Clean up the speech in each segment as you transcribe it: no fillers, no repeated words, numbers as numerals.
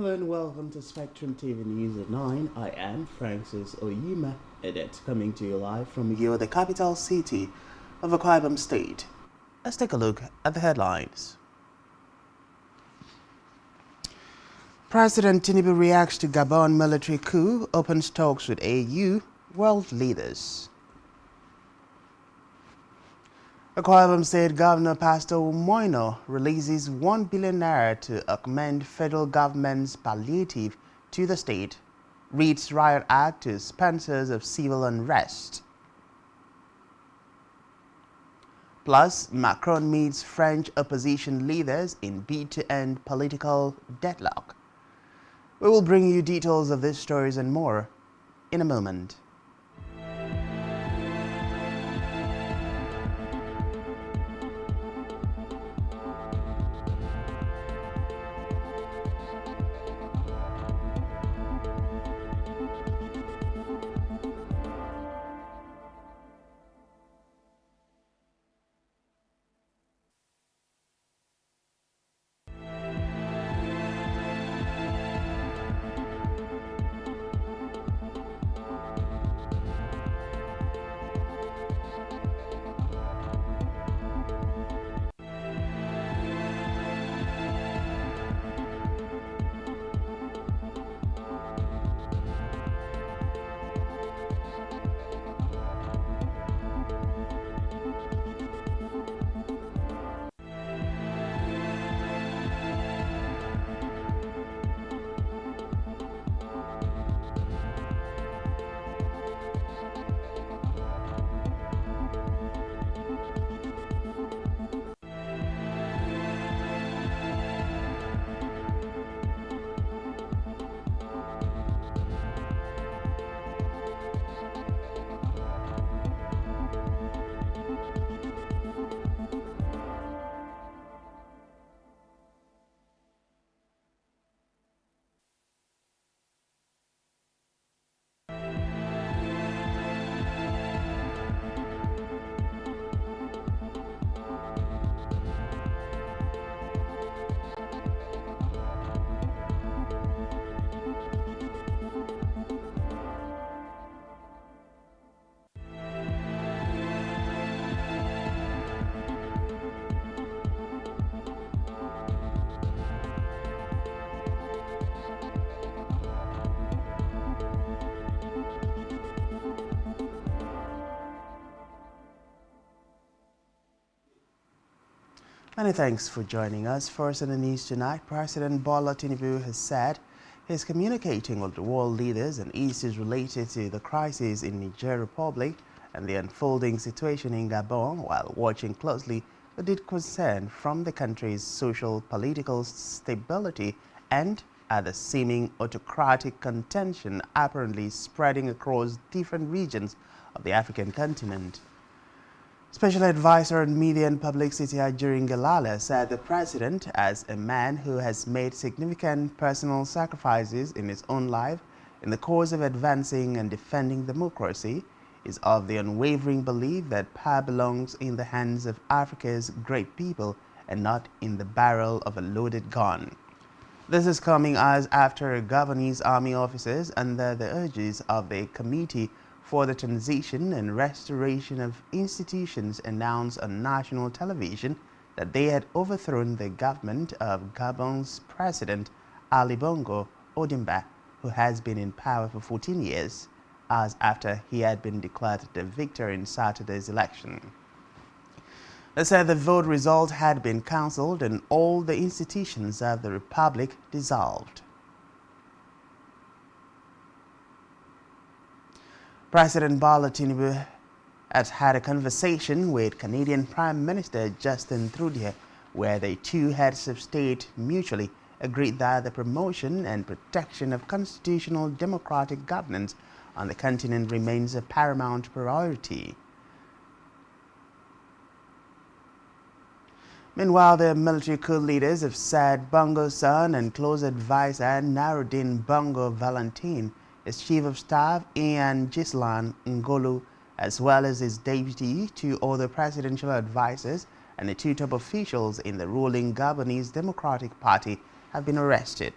Hello and welcome to Spectrum TV News at 9. I am Francis Oyima, Edet, coming to you live from Uyo, the capital city of Akwa Ibom State. Let's take a look at the headlines. President Tinubu reacts to Gabon military coup, opens talks with AU, world leaders. Akwa Ibom State Governor Pastor Umoino releases 1 billion naira to augment federal government's palliative to the state, reads Riot Act to sponsors of civil unrest. Plus, Macron meets French opposition leaders in bid to end political deadlock. We will bring you details of these stories and more in a moment. Many thanks for joining us. First in the news tonight, President Bola Tinubu has said he's communicating with the world leaders on issues related to the crisis in Niger Republic and the unfolding situation in Gabon, while watching closely the deep concern from the country's social political stability and at the seeming autocratic contention apparently spreading across different regions of the African continent. Special Advisor on Media and Publicity Ajuri Ngelale said the president, as a man who has made significant personal sacrifices in his own life in the course of advancing and defending democracy, is of the unwavering belief that power belongs in the hands of Africa's great people and not in the barrel of a loaded gun. This is coming as after Gabonese army officers, under the urges of the Committee for the Transition and Restoration of Institutions, announced on national television that they had overthrown the government of Gabon's President Ali Bongo Ondimba, who has been in power for 14 years, as after he had been declared the victor in Saturday's election. They said the vote result had been cancelled and all the institutions of the republic dissolved. President Bola Tinubu has had a conversation with Canadian Prime Minister Justin Trudeau, where the two heads of state mutually agreed that the promotion and protection of constitutional democratic governance on the continent remains a paramount priority. Meanwhile, the military coup leaders have said Bongo's son and close advisor Nuruddin Bongo Valentine, his chief of staff Ian Gislan Ngolu, as well as his deputy, two other presidential advisors, and the two top officials in the ruling Gabonese Democratic Party have been arrested.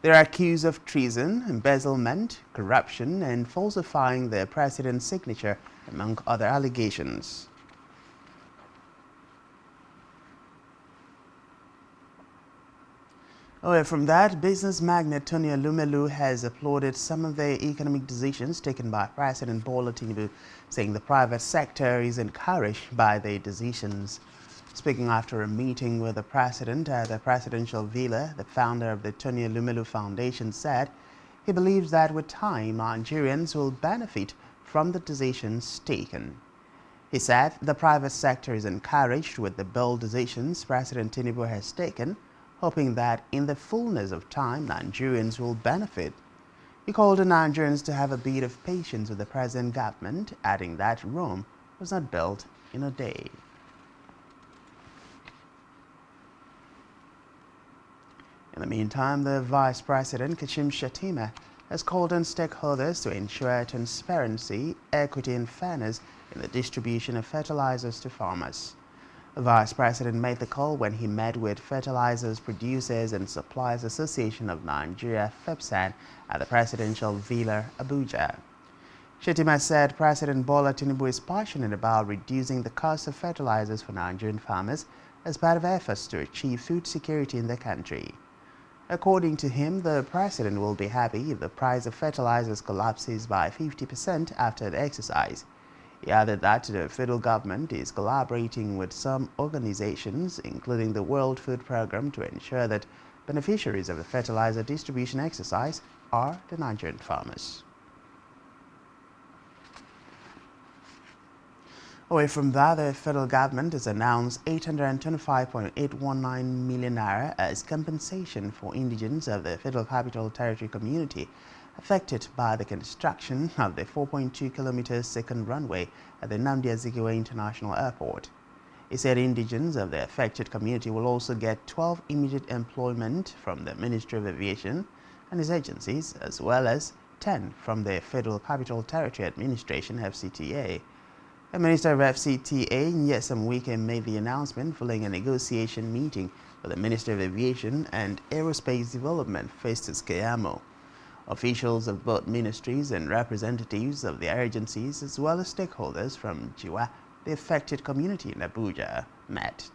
They are accused of treason, embezzlement, corruption, and falsifying the president's signature, among other allegations. Away from that, business magnate Tony Elumelu has applauded some of the economic decisions taken by President Bola Tinubu, saying the private sector is encouraged by the decisions. Speaking after a meeting with the president at the presidential villa, the founder of the Tony Elumelu Foundation said he believes that with time, Nigerians will benefit from the decisions taken. He said the private sector is encouraged with the bold decisions President Tinubu has taken, hoping that in the fullness of time, Nigerians will benefit. He called on Nigerians to have a bit of patience with the present government, adding that Rome was not built in a day. In the meantime, the Vice President, Kashim Shettima, has called on stakeholders to ensure transparency, equity and fairness in the distribution of fertilizers to farmers. The Vice President made the call when he met with Fertilizers Producers and Suppliers Association of Nigeria, FEPSAN, at the Presidential Villa, Abuja. Shettima said President Bola Tinubu is passionate about reducing the cost of fertilizers for Nigerian farmers as part of efforts to achieve food security in the country. According to him, the president will be happy if the price of fertilizers collapses by 50% after the exercise. He added that the federal government is collaborating with some organizations, including the World Food Programme, to ensure that beneficiaries of the fertilizer distribution exercise are the Nigerian farmers. Away from that, the federal government has announced 825.819 million naira as compensation for indigents of the Federal Capital Territory community affected by the construction of the 4.2-kilometer second runway at the Nnamdi Azikiwe International Airport. He said indigents of the affected community will also get 12 immediate employment from the Ministry of Aviation and its agencies, as well as 10 from the Federal Capital Territory Administration, FCTA. The Minister of FCTA, Nyesom Wike, made the announcement following a negotiation meeting with the Minister of Aviation and Aerospace Development, Festus Keyamo. Officials of both ministries and representatives of the agencies, as well as stakeholders from Jiwa, the affected community in Abuja, met.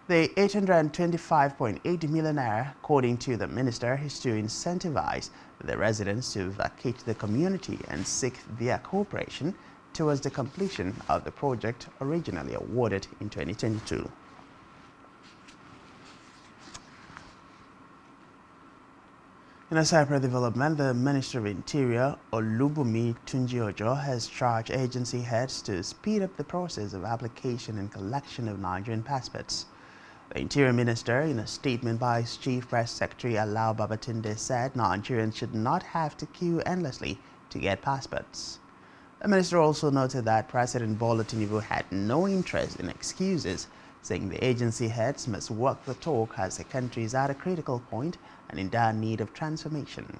The 825.8 million naira, according to the minister, is to incentivize the residents to vacate the community and seek their cooperation towards the completion of the project originally awarded in 2022. In a separate development, the Minister of Interior, Olubunmi Tunji-Ojo, has charged agency heads to speed up the process of application and collection of Nigerian passports. The Interior Minister, in a statement by his Chief Press Secretary Alao Babatunde, said Nigerians should not have to queue endlessly to get passports. The minister also noted that President Bola Tinubu had no interest in excuses, saying the agency heads must walk the talk as the country is at a critical point and in dire need of transformation.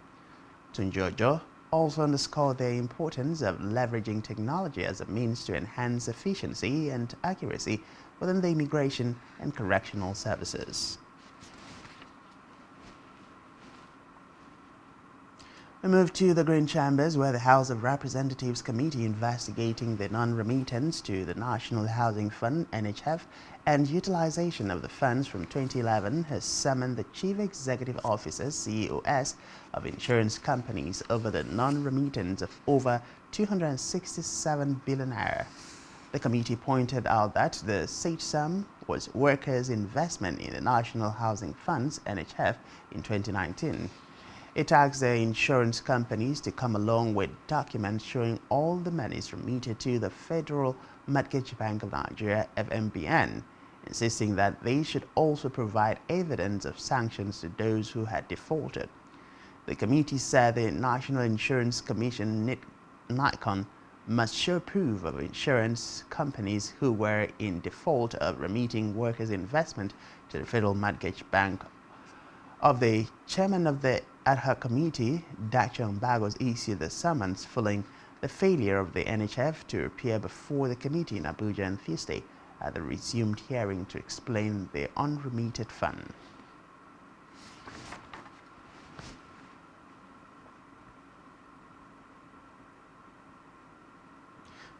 Tunji-Ojo also underscored the importance of leveraging technology as a means to enhance efficiency and accuracy within the immigration and correctional services. We move to the Green Chambers, where the House of Representatives Committee investigating the non-remittance to the National Housing Fund, NHF, and utilization of the funds from 2011 has summoned the Chief Executive Officers, CEOs, of insurance companies over the non-remittance of over 267 billion naira. The committee pointed out that the said sum was workers' investment in the National Housing Funds, NHF, in 2019. It asked the insurance companies to come along with documents showing all the monies remitted to the Federal Mortgage Bank of Nigeria, FMBN, insisting that they should also provide evidence of sanctions to those who had defaulted. The committee said the National Insurance Commission, NICON, must show proof of insurance companies who were in default of remitting workers' investment to the Federal Mortgage Bank. Of the chairman of the ad hoc committee, Dachong Bagos, issued the summons following the failure of the NHF to appear before the committee in Abuja on Thursday at the resumed hearing to explain the unremitted fund.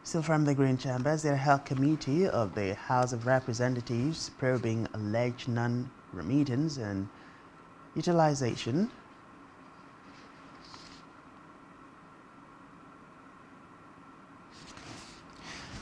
Still from the Green Chambers, the Health Committee of the House of Representatives probing alleged non-remittance and utilization.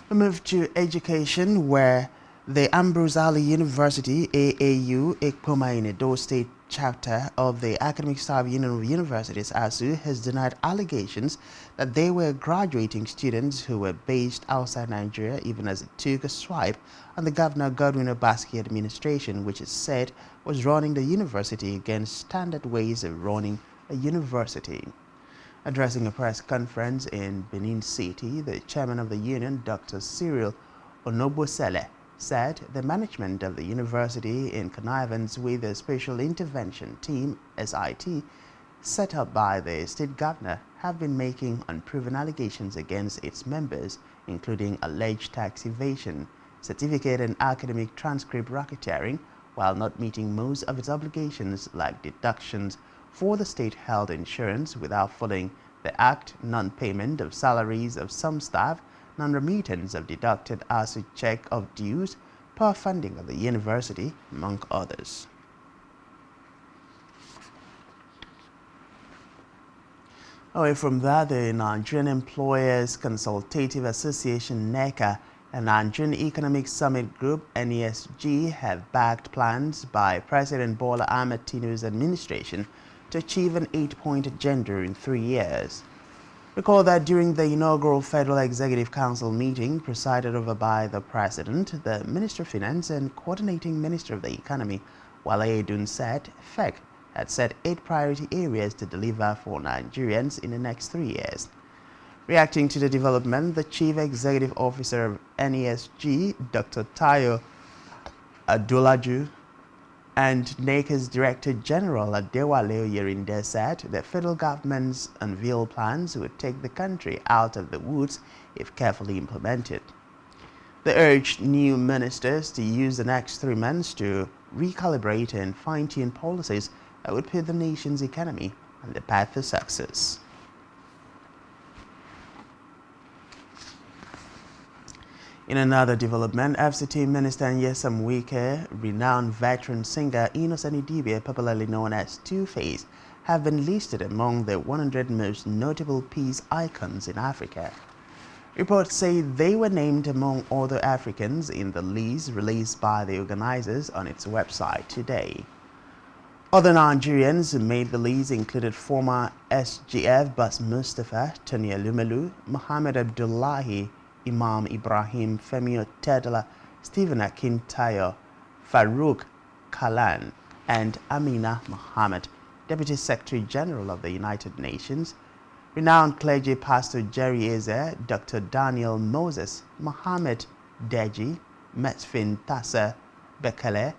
We move to education, where the Ambrose Ali University, AAU, Ekpoma in Edo State chapter of the Academic Staff Union of Universities, ASU, has denied allegations that they were graduating students who were based outside Nigeria, even as it took a swipe on the Governor Godwin Obaseki administration, which it said was running the university against standard ways of running a university. Addressing a press conference in Benin City, the chairman of the union, Dr. Cyril Onobosele, said the management of the university, in connivance with the Special Intervention Team, SIT, set up by the state governor, have been making unproven allegations against its members, including alleged tax evasion, certificate and academic transcript racketeering, while not meeting most of its obligations like deductions for the state health insurance without following the act, non-payment of salaries of some staff, non-remittance of deducted ASU check of dues, poor funding of the university, among others. Away from that, the Nigerian Employers Consultative Association, NECA, and Nigerian Economic Summit Group, NESG, have backed plans by President Bola Ahmed Tinubu's administration to achieve an 8-point agenda in 3 years. Recall that during the inaugural Federal Executive Council meeting presided over by the President, the Minister of Finance and Coordinating Minister of the Economy, Wale Edun, said FEC had set 8 priority areas to deliver for Nigerians in the next 3 years. Reacting to the development, the Chief Executive Officer of NESG, Dr. Tayo Adolaju, and NECA's Director General Adewale Oyerinde said the federal government's unveiled plans would take the country out of the woods if carefully implemented. They urged new ministers to use the next 3 months to recalibrate and fine-tune policies that would put the nation's economy on the path to success. In another development, FCT Minister Nyesom Wike, renowned veteran singer Innocent Idibia, popularly known as Two-Face, have been listed among the 100 most notable peace icons in Africa. Reports say they were named among other Africans in the list released by the organizers on its website today. Other Nigerians who made the list included former SGF Bas Mustafa, Tony Elumelu, Mohammed Abdullahi, Imam Ibrahim, Femi Otedla, Stephen Akintayo, Farouk Kalan, and Amina Mohammed, Deputy Secretary General of the United Nations, renowned clergy Pastor Jerry Eze, Dr. Daniel Moses, Mohammed Deji, Metfin Tassa Bekele,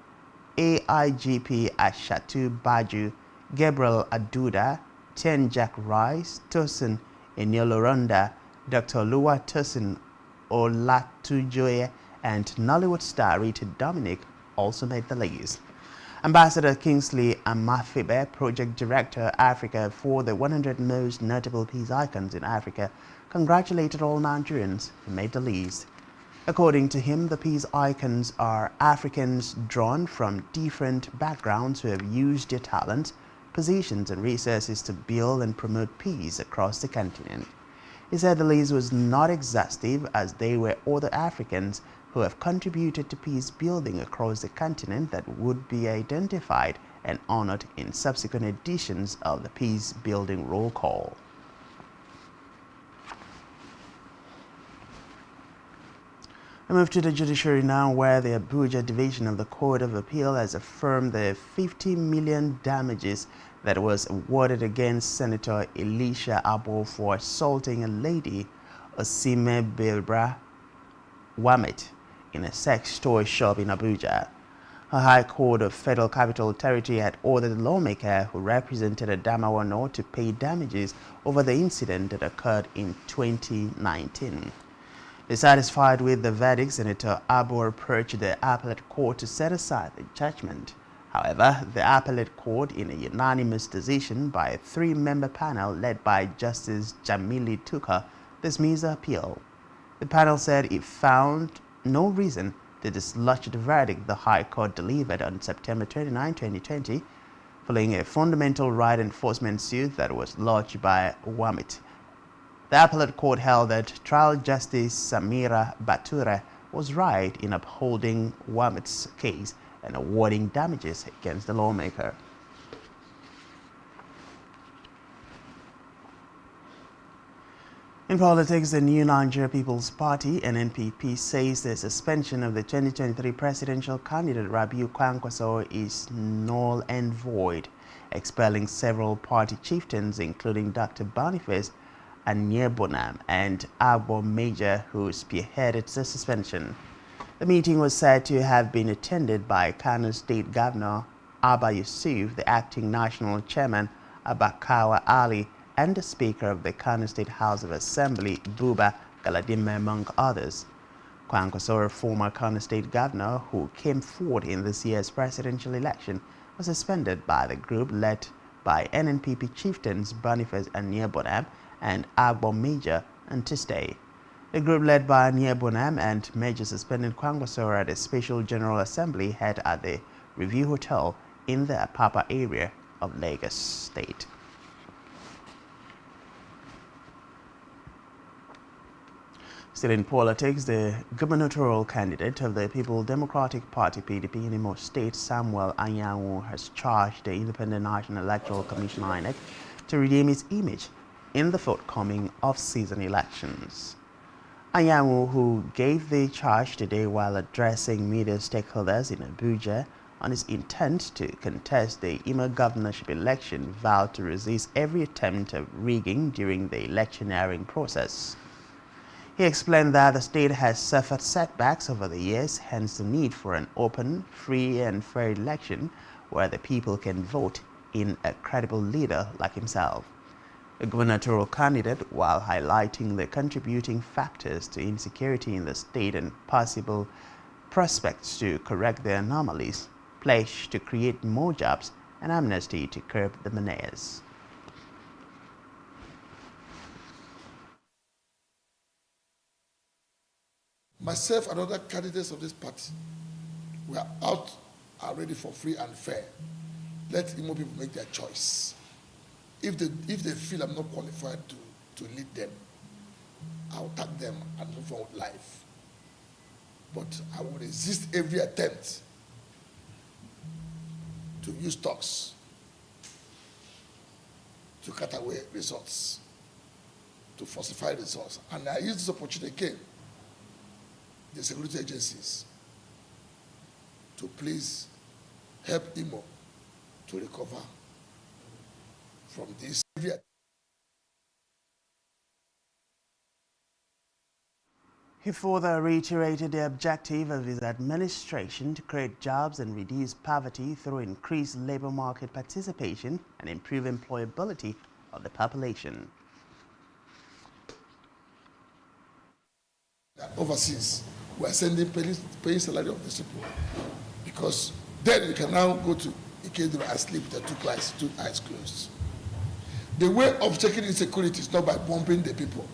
AIGP Ashatu Baju, Gabriel Aduda, Tien Jack Rice, Tosin Enyoloronda, Dr. Lua Tosin Olatujoye, and Nollywood star Rita Dominic also made the list. Ambassador Kingsley Amafibe, Project Director Africa for the 100 Most Notable Peace Icons in Africa, congratulated all Nigerians who made the list. According to him, the peace icons are Africans drawn from different backgrounds who have used their talents, positions, and resources to build and promote peace across the continent. He said the list was not exhaustive, as there were other Africans who have contributed to peace building across the continent that would be identified and honored in subsequent editions of the peace building roll call. I move to the judiciary now, where the Abuja Division of the Court of Appeal has affirmed the 50 million damages that was awarded against Senator Elisha Abo for assaulting a lady, Osime Bilbra Wamet, in a sex toy shop in Abuja. A High Court of Federal Capital Territory had ordered the lawmaker who represented Adamawa North to pay damages over the incident that occurred in 2019. Dissatisfied with the verdict, Senator Abo approached the appellate court to set aside the judgment. However, the appellate court, in a unanimous decision by a 3-member panel led by Justice Jamili Tuka, dismissed the appeal. The panel said it found no reason to dislodge the verdict the High Court delivered on September 29, 2020, following a fundamental right enforcement suit that was lodged by WAMIT. The appellate court held that trial justice Samira Bature was right in upholding WAMIT's case and awarding damages against the lawmaker. In politics, the New Nigeria People's Party, NNPP, says the suspension of the 2023 presidential candidate Rabiu Kwankwaso is null and void, expelling several party chieftains, including Dr. Boniface Anyebonam and Agbo Major, who spearheaded the suspension. The meeting was said to have been attended by Kano State Governor Abba Yusuf, the acting national chairman Abakawa Ali, and the Speaker of the Kano State House of Assembly, Buba Galadima, among others. Kwankwaso, a former Kano State Governor who came fourth in this year's presidential election, was suspended by the group led by NNPP chieftains Boniface Anyebonam and Agbo Major on Tuesday. The group led by Anyebonam and Major suspended Kwankwaso at a special General Assembly held at the Review Hotel in the Apapa area of Lagos State. Still in politics, the gubernatorial candidate of the People Democratic Party (PDP) in Imo State, Samuel Anyanwu, has charged the Independent National Electoral Commission (INEC) to redeem its image in the forthcoming off-season elections. Anyanwu, who gave the charge today while addressing media stakeholders in Abuja on his intent to contest the Imo governorship election, vowed to resist every attempt of rigging during the electioneering process. He explained that the state has suffered setbacks over the years, hence the need for an open, free and fair election where the people can vote in a credible leader like himself. The gubernatorial candidate, while highlighting the contributing factors to insecurity in the state and possible prospects to correct the anomalies, pledged to create more jobs and amnesty to curb the menace. Myself and other candidates of this party, we are ready for free and fair. Let Imo people make their choice. If they feel I'm not qualified to lead them, I'll tag them and move on with life. But I will resist every attempt to use talks to cut away results, to falsify results. And I use this opportunity again, the security agencies, to please help Imo to recover from this. He further reiterated the objective of his administration to create jobs and reduce poverty through increased labor market participation and improve employability of the population. Overseas, we are sending paying salary of these people, because then you can now go to Ikeduru and sleep with two eyes closed. The way of checking insecurity is not by bombing the people.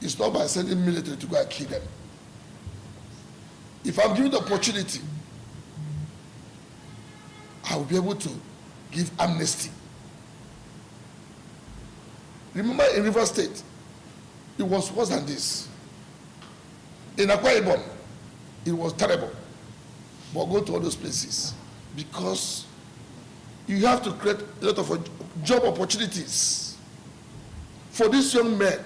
It's not by sending military to go and kill them. If I'm given the opportunity, I will be able to give amnesty. Remember in Rivers State, it was worse than this. In Akwa Ibom, it was terrible. But go to all those places, because you have to create a lot of job opportunities for these young men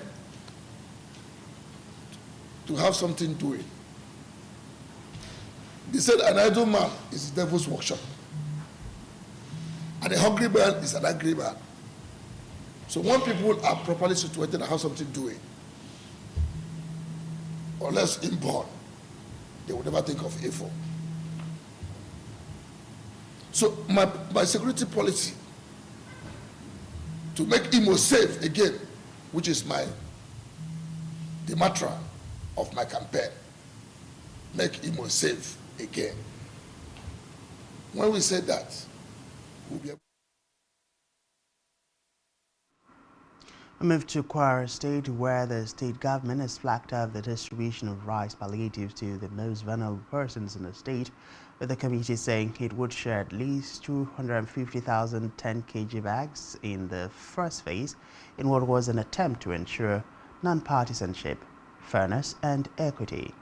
to have something doing. They said an idle man is the devil's workshop, and a hungry man is an angry man. So when people are properly situated and have something doing, unless inborn, they will never think of evil. So my security policy to make Imo safe again, which is the mantra of my campaign, make Imo safe again. When we say that, we'll be able move to Kwara State, where the state government has flagged up the distribution of rice palliatives to the most vulnerable persons in the state, with the committee saying it would share at least 250,000 10 kg bags in the first phase in what was an attempt to ensure non-partisanship, fairness and equity.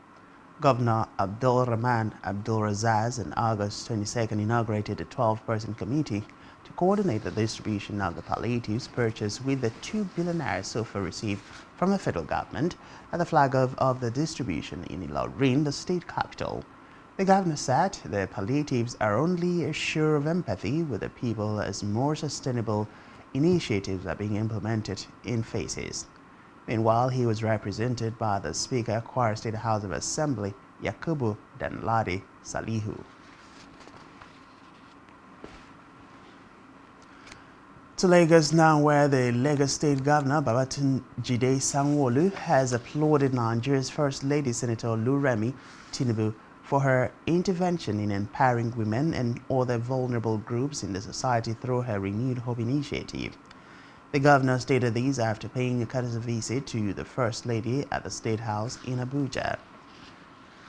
Governor Abdul Rahman Abdul Razaz on August 22nd inaugurated a 12-person committee to coordinate the distribution of the palliatives purchased with the 2 billion naira so far received from the federal government at the flag of the distribution in Ilorin, the state capital. The governor said the palliatives are only a show of empathy with the people as more sustainable initiatives are being implemented in phases. Meanwhile, he was represented by the Speaker, Kwara State House of Assembly, Yakubu Danladi Salihu. To Lagos now, where the Lagos State Governor, Babajide Sanwo-Olu, has applauded Nigeria's First Lady, Senator Oluremi Tinubu, for her intervention in empowering women and other vulnerable groups in the society through her Renewed Hope initiative. The governor stated these after paying a courtesy visit to the First Lady at the State House in Abuja.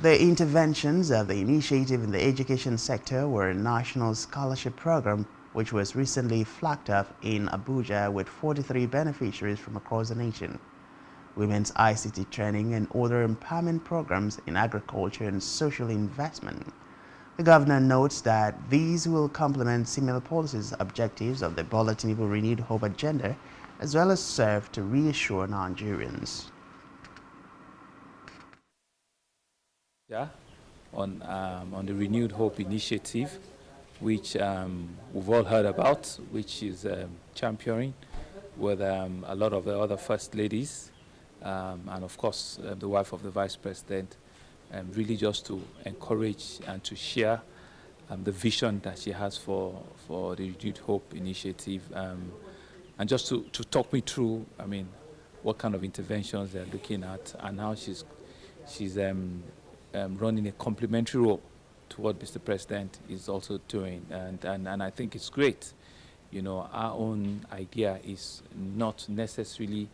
The interventions of the initiative in the education sector were a national scholarship program which was recently flagged up in Abuja with 43 beneficiaries from across the nation. Women's ICT training and other empowerment programs in agriculture and social investment. The governor notes that these will complement similar policies objectives of the Bola Tinubu Renewed Hope agenda, as well as serve to reassure Nigerians. Yeah, on the Renewed Hope initiative, which we've all heard about, which is championing with a lot of the other first ladies, and of course the wife of the vice president, really just to encourage and to share the vision that she has for the Renewed Hope initiative, and just to talk me through, I mean, what kind of interventions they're looking at and how she's running a complementary role to what Mr. President is also doing, and I think it's great. You know, our own idea is not necessarily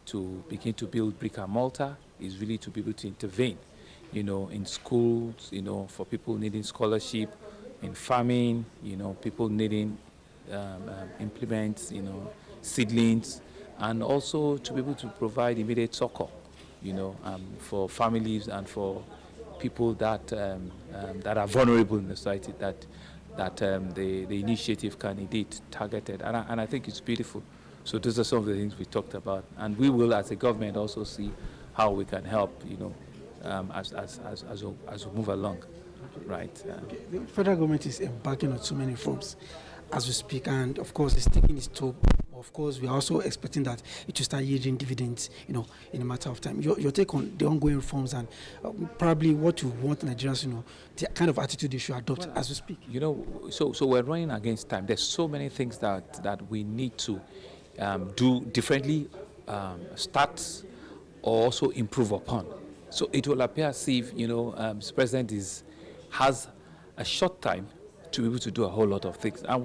to begin to build brick and mortar, is really to be able to intervene, you know, in schools, you know, for people needing scholarship, in farming, you know, people needing implements, you know, seedlings, and also to be able to provide immediate succor, you know, for families and for people that that are vulnerable in the society, that the initiative can indeed target it, and I think it's beautiful. So those are some of the things we talked about, and we will, as a government, also see how we can help, you know, as we move along, right? The federal government is embarking on so many reforms as we speak, and of course, it's taking its toll. Of course, we are also expecting that it will start yielding dividends, you know, in a matter of time. Your take on the ongoing reforms and probably what you want Nigerians, you know, the kind of attitude they should adopt as we speak. You know, so we're running against time. There's so many things that we need to do differently, start or also improve upon. So it will appear as if, you know, Mr. President has a short time to be able to do a whole lot of things, and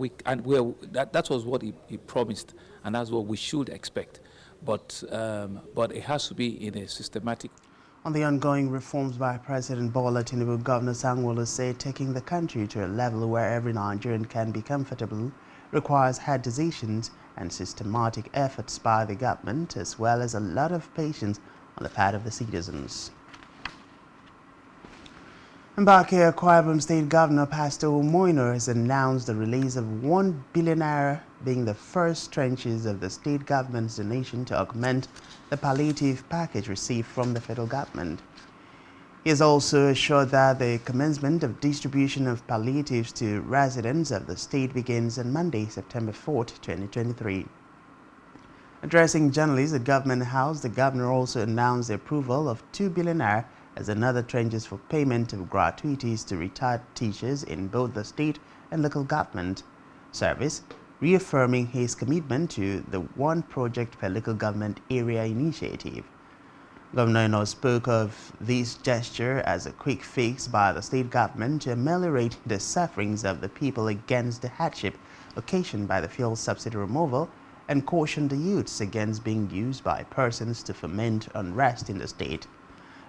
that was what he promised, and that's what we should expect. But it has to be in a systematic. On the ongoing reforms by President Bola Tinubu, Governor Sanwo-Olu said taking the country to a level where every Nigerian can be comfortable requires hard decisions and systematic efforts by the government, as well as a lot of patience on the part of the citizens. And back here, Akwa Ibom State Governor Pastor Umoino has announced the release of 1 billion naira, being the first tranches of the state government's donation to augment the palliative package received from the federal government. He has also assured that the commencement of distribution of palliatives to residents of the state begins on Monday, September 4th, 2023. Addressing journalists at Government House, the governor also announced the approval of 2 billion naira as another tranches for payment of gratuities to retired teachers in both the state and local government service, reaffirming his commitment to the One Project per Local Government Area initiative. Governor Eno spoke of this gesture as a quick fix by the state government to ameliorate the sufferings of the people against the hardship occasioned by the fuel subsidy removal and cautioned the youths against being used by persons to foment unrest in the state.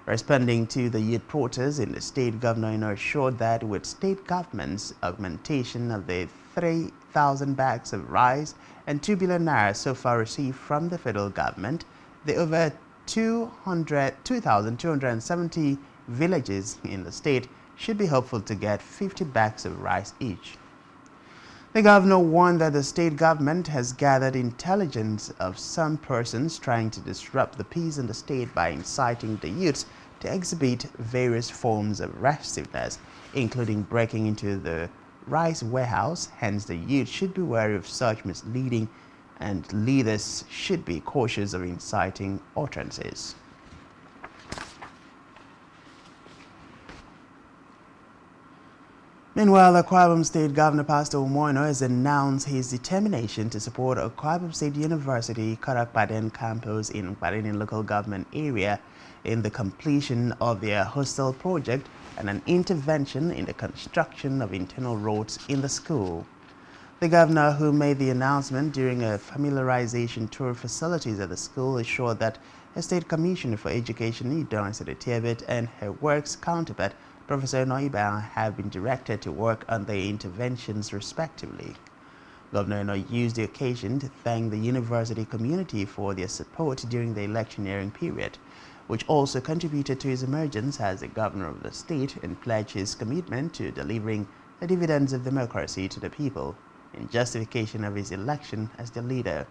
Responding to the youth protests in the state, Governor assured that with state government's augmentation of the 3,000 bags of rice and 2 billion naira so far received from the federal government, the over 2,270 villages in the state should be hopeful to get 50 bags of rice each. The governor warned that the state government has gathered intelligence of some persons trying to disrupt the peace in the state by inciting the youths to exhibit various forms of restiveness, including breaking into the rice warehouse. Hence, the youth should be wary of such misleading, and leaders should be cautious of inciting utterances. Meanwhile, Akwa Ibom State Governor Pastor Umoino has announced his determination to support Akwa Ibom State University Karakpaden campus in Kparin local government area in the completion of their hostel project and an intervention in the construction of internal roads in the school. The governor, who made the announcement during a familiarization tour of facilities at the school, assured that a State Commissioner for Education, Idon Sedetiebet, and her works counterpart, Professor Noiba, have been directed to work on their interventions respectively. Governor Eno used the occasion to thank the university community for their support during the electioneering period, which also contributed to his emergence as the governor of the state, and pledged his commitment to delivering the dividends of democracy to the people in justification of his election as the leader.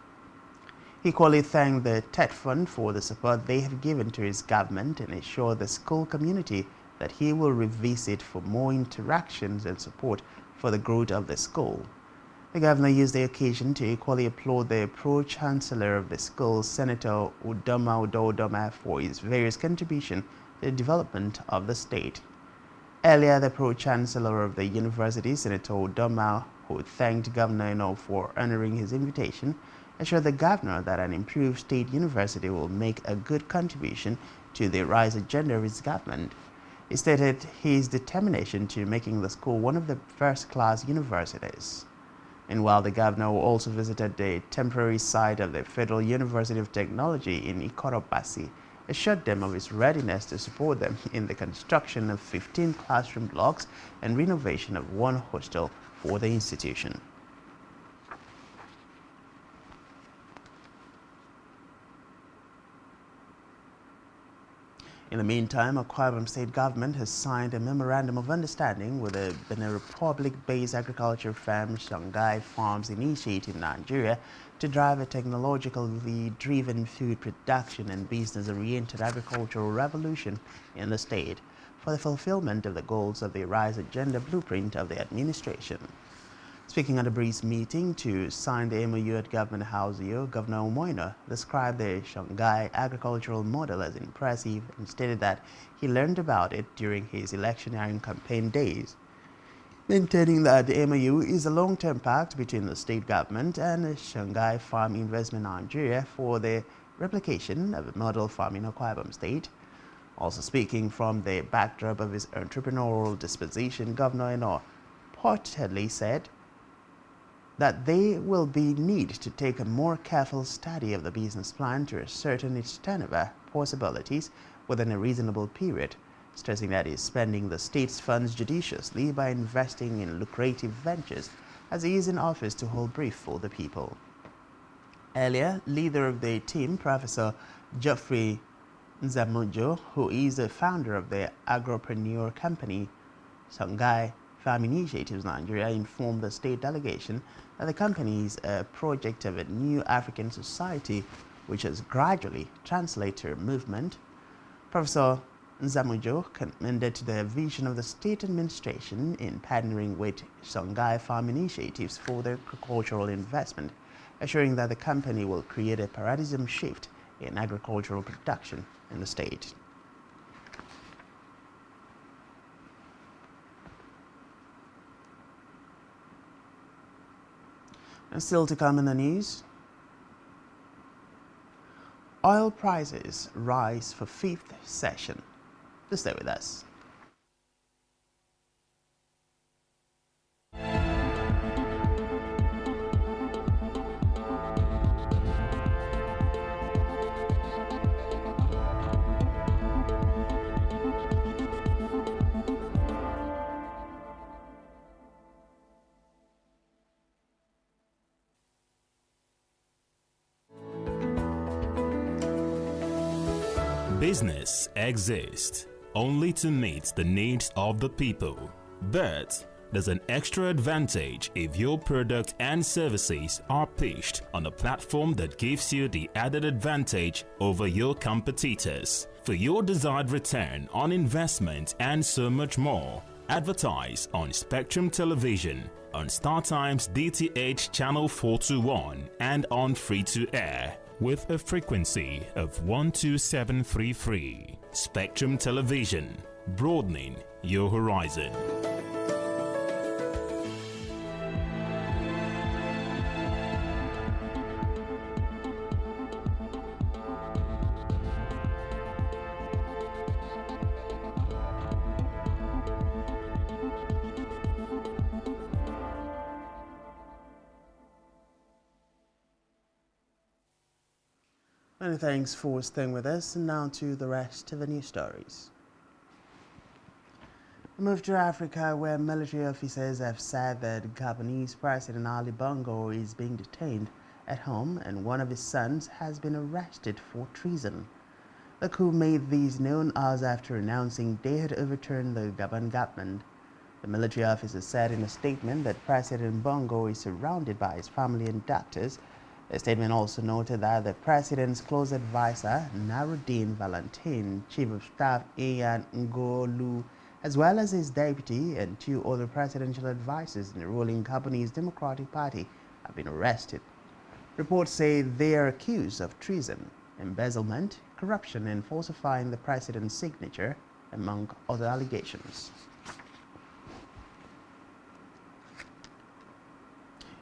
He equally thanked the TET Fund for the support they have given to his government and assured the school community that he will revisit for more interactions and support for the growth of the school. The governor used the occasion to equally applaud the pro-chancellor of the school, Senator Udoma Udoma, for his various contributions to the development of the state. Earlier, the pro-chancellor of the university, Senator Udoma, who thanked Governor Eno for honoring his invitation, assured the governor that an improved state university will make a good contribution to the RISE agenda of his government. He stated his determination to making the school one of the first-class universities. Meanwhile, the governor also visited the temporary site of the Federal University of Technology in Ikoropasi, assured them of his readiness to support them in the construction of 15 classroom blocks and renovation of one hostel for the institution. In the meantime, Akwa Ibom State Government has signed a memorandum of understanding with the Benin Republic-based agriculture firm Shanghai Farms Initiative Nigeria to drive a technologically driven food production and business-oriented agricultural revolution in the state for the fulfillment of the goals of the RISE agenda blueprint of the administration. Speaking at a brief meeting to sign the MOU at Government House, Governor Umoino described the Shanghai agricultural model as impressive and stated that he learned about it during his electioneering campaign days, maintaining that the MOU is a long-term pact between the state government and the Shanghai Farm Investment Nigeria for the replication of a model farm in Akwa Ibom State. Also speaking from the backdrop of his entrepreneurial disposition, Governor Eno reportedly said that there will be need to take a more careful study of the business plan to ascertain its turnover possibilities within a reasonable period, stressing that he is spending the state's funds judiciously by investing in lucrative ventures as he is in office to hold brief for the people. Earlier, leader of the team, Professor Geoffrey Nzamujo, who is the founder of the agropreneur company Shanghai Farm Initiatives Nigeria, informed the state delegation that the company is a project of a new African society which has gradually translated to a movement. Professor Nzamujo commended the vision of the state administration in partnering with Shanghai Farm Initiatives for the agricultural investment, assuring that the company will create a paradigm shift in agricultural production in the state. And still to come in the news, oil prices rise for fifth session. Please stay with us. Business exists only to meet the needs of the people. But there's an extra advantage if your product and services are pitched on a platform that gives you the added advantage over your competitors. For your desired return on investment and so much more, advertise on Spectrum Television, on StarTimes DTH Channel 421 and on free-to-air with a frequency of 12733. Spectrum Television, broadening your horizon. Many thanks for staying with us. And now to the rest of the news stories. We move to Africa, where military officers have said that Gabonese President Ali Bongo is being detained at home and one of his sons has been arrested for treason. The coup made these known hours after announcing they had overturned the Gabon government. The military officer said in a statement that President Bongo is surrounded by his family and doctors. The statement also noted that the president's close advisor, Narudin Valentin, Chief of Staff Ian Ngolu, as well as his deputy and two other presidential advisors in the ruling Gabonese Democratic Party, have been arrested. Reports say they are accused of treason, embezzlement, corruption, and falsifying the president's signature, among other allegations.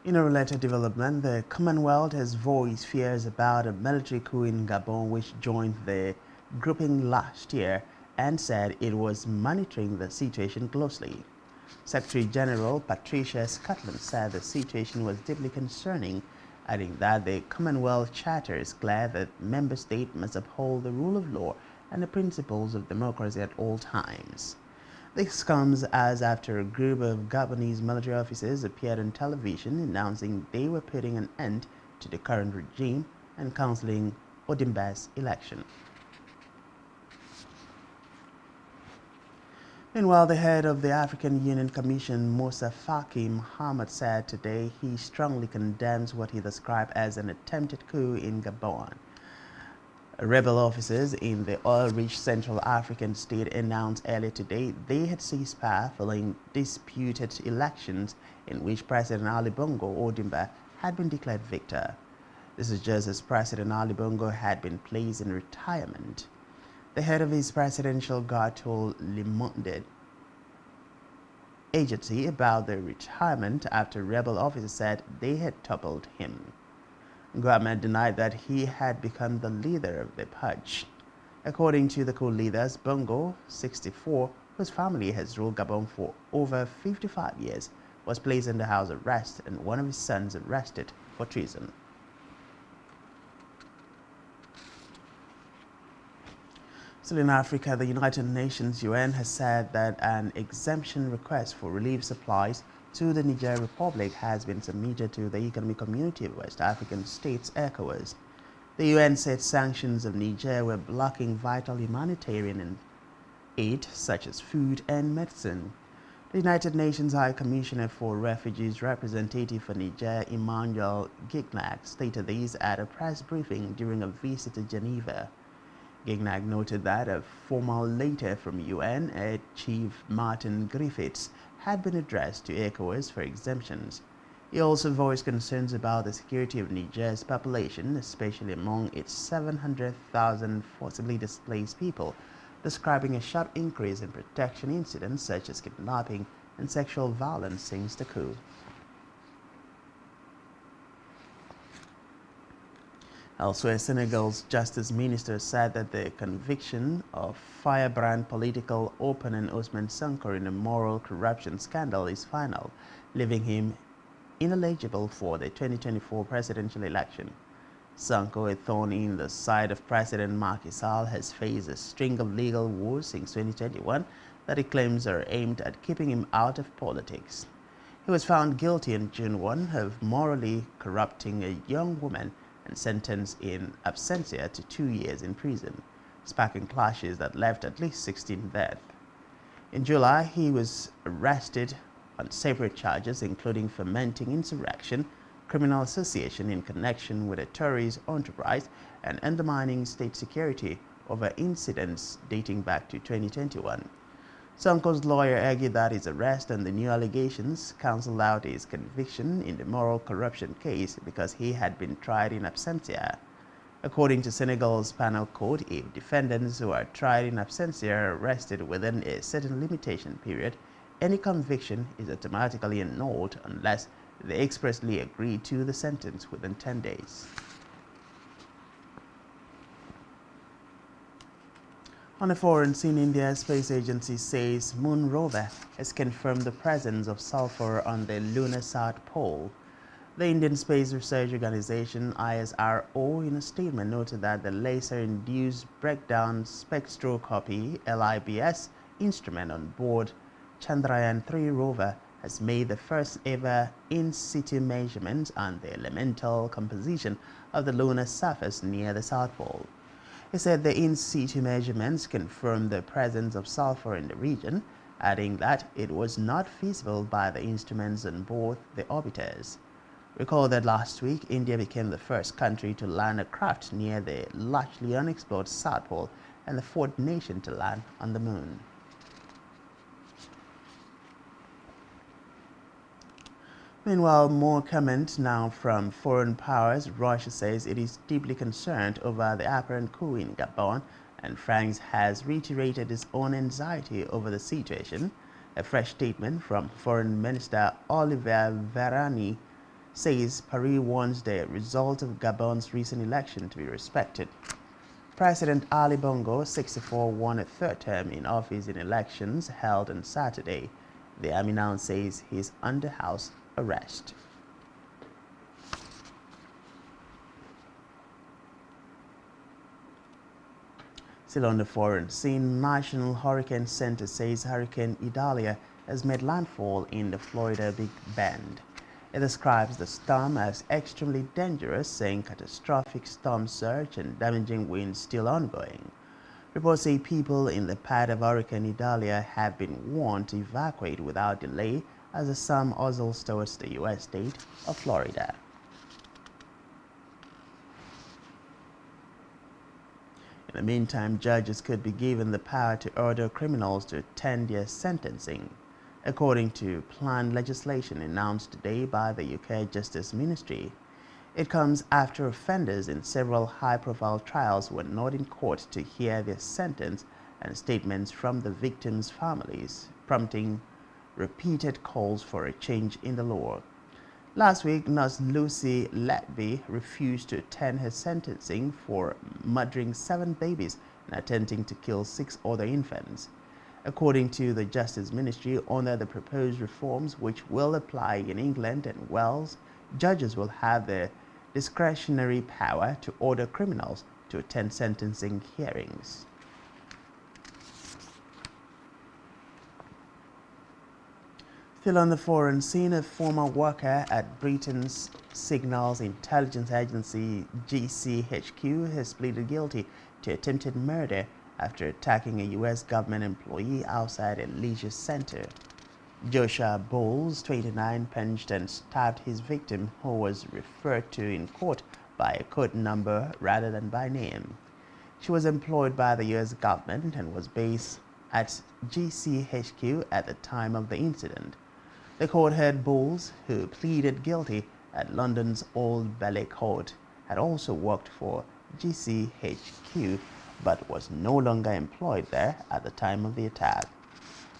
In a related development, the Commonwealth has voiced fears about a military coup in Gabon which joined the grouping last year and said it was monitoring the situation closely. Secretary General Patricia Scotland said the situation was deeply concerning, adding that the Commonwealth Charter is clear that member states must uphold the rule of law and the principles of democracy at all times. This comes as after a group of Gabonese military officers appeared on television announcing they were putting an end to the current regime and cancelling Odimba's election. Meanwhile, the head of the African Union Commission, Moussa Faki Mohamed, said today he strongly condemns what he described as an attempted coup in Gabon. Rebel officers in the oil-rich Central African state announced earlier today they had seized power following disputed elections in which President Ali Bongo Ondimba had been declared victor. This is just as President Ali Bongo had been placed in retirement. The head of his presidential guard told Le Monde agency about the retirement after rebel officers said they had toppled him. Guaman denied that he had become the leader of the purge. According to the coup leaders, Bongo, 64, whose family has ruled Gabon for over 55 years, was placed under house arrest and one of his sons arrested for treason. Still in Africa, the United Nations UN has said that an exemption request for relief supplies to the Niger Republic has been submitted to the Economic Community of West African States, ECOWAS. The UN said sanctions of Niger were blocking vital humanitarian aid such as food and medicine. The United Nations High Commissioner for Refugees representative for Niger, Emmanuel Gignac, stated this at a press briefing during a visit to Geneva. Gignac noted that a formal letter from UN Chief Martin Griffiths had been addressed to ECOWAS for exemptions. He also voiced concerns about the security of Niger's population, especially among its 700,000 forcibly displaced people, describing a sharp increase in protection incidents such as kidnapping and sexual violence since the coup. Elsewhere, Senegal's Justice Minister said that the conviction of firebrand political opponent Ousmane Sonko in a moral corruption scandal is final, leaving him ineligible for the 2024 presidential election. Sonko, a thorn in the side of President Macky Sall, has faced a string of legal woes since 2021 that he claims are aimed at keeping him out of politics. He was found guilty on June 1 of morally corrupting a young woman and sentenced in absentia to 2 years in prison. sparking clashes that left at least 16 dead. In July, he was arrested on separate charges, including fomenting insurrection, criminal association in connection with a terrorist enterprise, and undermining state security over incidents dating back to 2021. Sonko's lawyer argued that his arrest and the new allegations canceled out his conviction in the moral corruption case because he had been tried in absentia. According to Senegal's penal code, if defendants who are tried in absentia are arrested within a certain limitation period, any conviction is automatically annulled unless they expressly agree to the sentence within 10 days. On a foreign scene, India's space agency says Moon rover has confirmed the presence of sulfur on the lunar south pole. The Indian Space Research Organization ISRO in a statement noted that the laser-induced breakdown spectroscopy LIBS instrument on board Chandrayaan-3 rover has made the first ever in-situ measurement on the elemental composition of the lunar surface near the South Pole. He said the in-situ measurements confirmed the presence of sulfur in the region, adding that it was not feasible by the instruments on board the orbiters. Recall that last week, India became the first country to land a craft near the largely unexplored South Pole and the fourth nation to land on the moon. Meanwhile, more comment now from foreign powers. Russia says it is deeply concerned over the apparent coup in Gabon, and France has reiterated its own anxiety over the situation. A fresh statement from Foreign Minister Olivier Véran says Paris wants the result of Gabon's recent election to be respected. President Ali Bongo, 64, won a third term in office in elections held on Saturday. The army now says he's under house arrest. Still on the foreign scene, National Hurricane Center says Hurricane Idalia has made landfall in the Florida Big Bend. It describes the storm as extremely dangerous, saying catastrophic storm surge and damaging winds still ongoing. Reports say people in the path of Hurricane Idalia have been warned to evacuate without delay as the storm hustles towards the U.S. state of Florida. In the meantime, judges could be given the power to order criminals to attend their sentencing, according to planned legislation announced today by the UK Justice Ministry. It comes after offenders in several high-profile trials were not in court to hear their sentence and statements from the victims' families, prompting repeated calls for a change in the law. Last week, Nurse Lucy Letby refused to attend her sentencing for murdering 7 babies and attempting to kill 6 other infants. According to the Justice Ministry, under the proposed reforms, which will apply in England and Wales, judges will have the discretionary power to order criminals to attend sentencing hearings. Still on the foreign scene, a former worker at Britain's Signals Intelligence Agency GCHQ has pleaded guilty to attempted murder after attacking a U.S. government employee outside a leisure center. Joshua Bowles, 29, punched and stabbed his victim, who was referred to in court by a code number rather than by name. She was employed by the U.S. government and was based at GCHQ at the time of the incident. The court heard Bowles, who pleaded guilty at London's Old Bailey Court, had also worked for GCHQ but was no longer employed there at the time of the attack.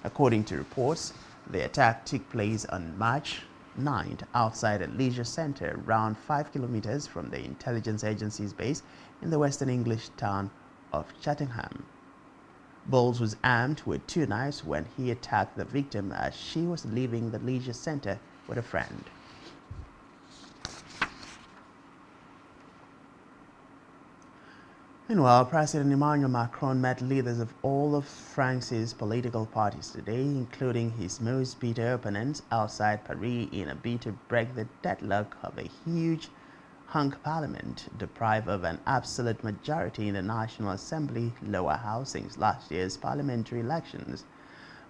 According to reports, the attack took place on March 9th outside a leisure center around 5 kilometers from the intelligence agency's base in the western English town of Cheltenham. Bowles was armed with 2 knives when he attacked the victim as she was leaving the leisure center with a friend. Meanwhile, President Emmanuel Macron met leaders of all of France's political parties today, including his most bitter opponents outside Paris, in a bid to break the deadlock of a huge hung parliament, deprived of an absolute majority in the National Assembly lower house since last year's parliamentary elections.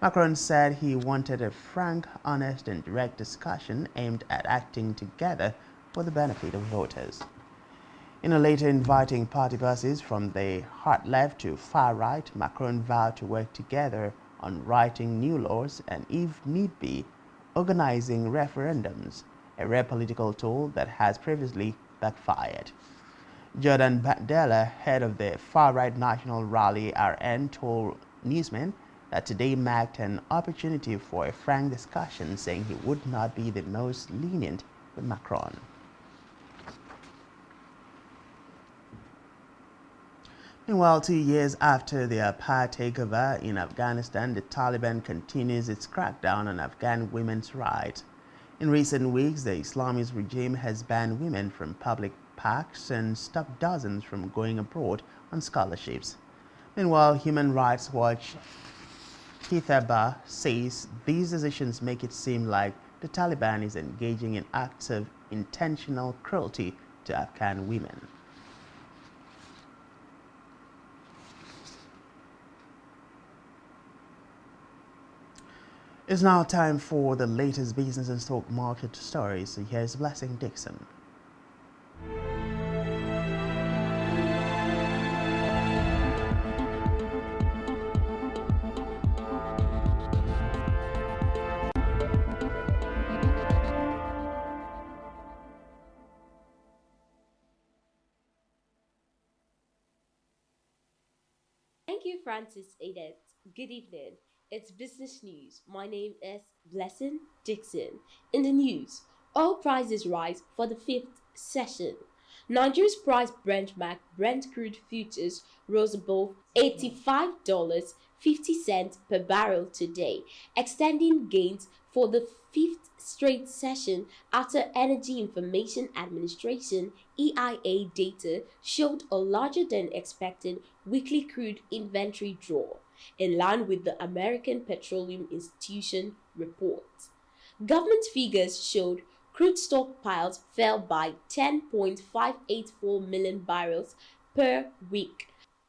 Macron said he wanted a frank, honest and direct discussion aimed at acting together for the benefit of voters. In a letter inviting party bosses from the hard left to far right, Macron vowed to work together on writing new laws and, if need be, organizing referendums, a rare political tool that has previously backfired. Jordan Bardella, head of the far-right National Rally RN, told newsmen that today marked an opportunity for a frank discussion, saying he would not be the most lenient with Macron. Meanwhile, 2 years after the apartheid takeover in Afghanistan, the Taliban continues its crackdown on Afghan women's rights. In recent weeks, the Islamist regime has banned women from public parks and stopped dozens from going abroad on scholarships. Meanwhile, Human Rights Watch Hitaba says these decisions make it seem like the Taliban is engaging in acts of intentional cruelty to Afghan women. It's now time for the latest business and stock market stories. So here's Blessing Dixon. Thank you, Francis Adet. Good evening. It's business news. My name is Blessing Dixon. In the news, oil prices rise for the fifth session. Nigeria's price benchmark Brent crude futures rose above $85.50 per barrel today, extending gains for the fifth straight session after Energy Information Administration (EIA) data showed a larger than expected weekly crude inventory draw, in line with the American Petroleum Institution report. Government figures showed crude stockpiles fell by 10.584 million barrels per week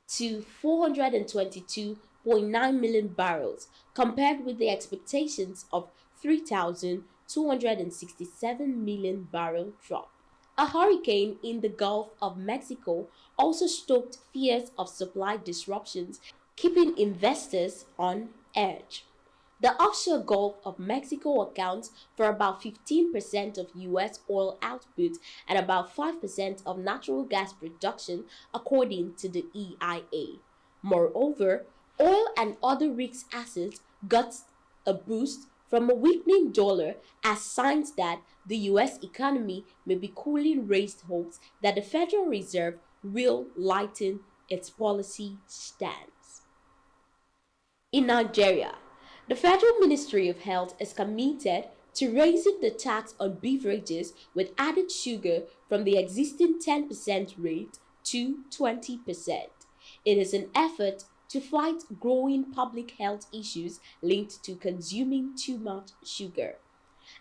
to 422.9 million barrels, compared with the expectations of 3,267 million barrel drop. A hurricane in the Gulf of Mexico also stoked fears of supply disruptions, keeping investors on edge. The offshore Gulf of Mexico accounts for about 15% of U.S. oil output and about 5% of natural gas production, according to the EIA. Moreover, oil and other risk assets got a boost from a weakening dollar as signs that the U.S. economy may be cooling raised hopes that the Federal Reserve will lighten its policy stance. In Nigeria, the Federal Ministry of Health is committed to raising the tax on beverages with added sugar from the existing 10% rate to 20%. It is an effort to fight growing public health issues linked to consuming too much sugar.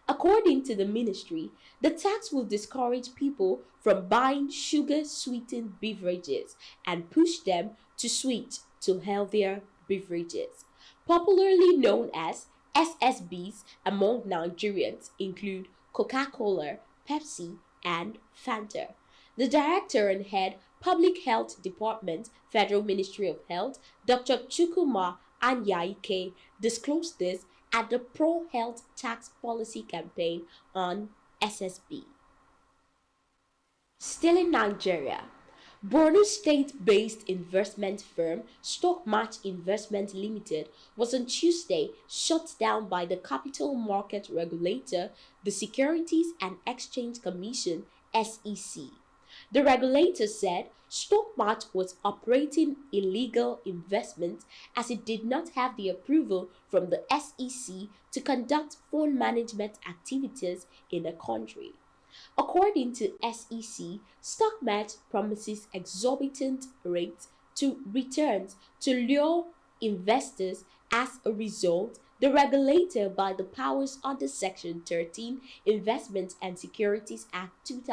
According to the ministry, the tax will discourage people from buying sugar-sweetened beverages and push them to switch to healthier beverages. Popularly known as SSBs among Nigerians include Coca-Cola, Pepsi, and Fanta. The Director and Head, Public Health Department, Federal Ministry of Health, Dr. Chukwuma Anyaike, disclosed this at the Pro-Health Tax Policy Campaign on SSB. Still in Nigeria, Borno State-based investment firm Stockmatch Investment Limited was on Tuesday shut down by the capital market regulator, the Securities and Exchange Commission (SEC). The regulator said Stockmatch was operating illegal investments as it did not have the approval from the SEC to conduct fund management activities in the country. According to SEC, Stockmatch promises exorbitant rates to returns to lure investors. As a result, the regulator, by the powers under Section 13 Investment and Securities Act 2000